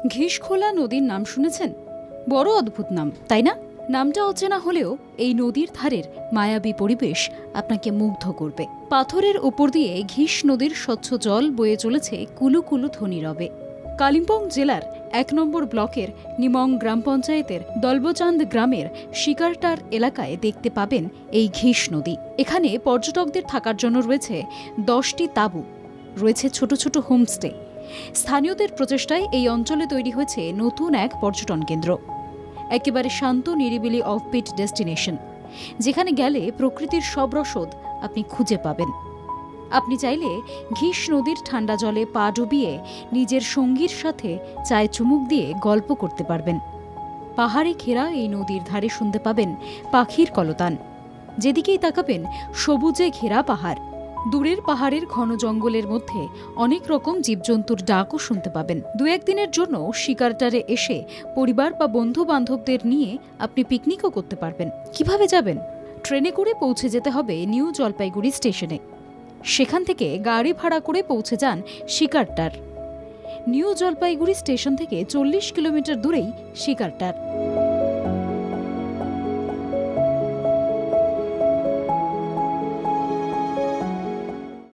ঘিশখোলা নদীর নাম শুনেছেন? বড় অদ্ভুত নাম, তাই না? নামটা অচেনা হলেও এই নদীর ধারের মায়াবী পরিবেশ আপনাকে মুগ্ধ করবে। পাথরের উপর দিয়ে ঘিশ নদীর স্বচ্ছ জল বয়ে চলেছে কুলু কুলু ধ্বনি রবে। কালিম্পং জেলার ১ নম্বর ব্লকের নিমং গ্রাম পঞ্চায়েতের দলবচাঁদ গ্রামের শিকারটার এলাকায় দেখতে পাবেন এই ঘিশ নদী। এখানে পর্যটকদের থাকার জন্য রয়েছে ১০টি তাঁবু, রয়েছে ছোট ছোট হোমস্টে। স্থানীয়দের প্রচেষ্টায় এই অঞ্চলে তৈরি হয়েছে নতুন এক পর্যটন কেন্দ্র, একেবারে শান্ত নিরিবিলি অফবিট ডেস্টিনেশন, যেখানে গেলে প্রকৃতির সব রসদ আপনি খুঁজে পাবেন। আপনি চাইলে ঘিশ নদীর ঠান্ডা জলে পা ডুবিয়ে নিজের সঙ্গীর সাথে চায়ে চুমুক দিয়ে গল্প করতে পারবেন। পাহাড়ে ঘেরা এই নদীর ধারে শুনতে পাবেন পাখির কলতান। যেদিকেই তাকাবেন সবুজে ঘেরা পাহাড়। দূরের পাহাড়ের ঘন জঙ্গলের মধ্যে অনেক রকম জীবজন্তুর ডাকও শুনতে পাবেন। ২-১ দিনের জন্য শিকারটারে এসে পরিবার বা বন্ধু বান্ধবদের নিয়ে আপনি পিকনিকও করতে পারবেন। কিভাবে যাবেন? ট্রেনে করে পৌঁছে যেতে হবে নিউ জলপাইগুড়ি স্টেশনে। সেখান থেকে গাড়ি ভাড়া করে পৌঁছে যান শিকারটার। নিউ জলপাইগুড়ি স্টেশন থেকে ৪০ কিলোমিটার দূরেই শিকারটার।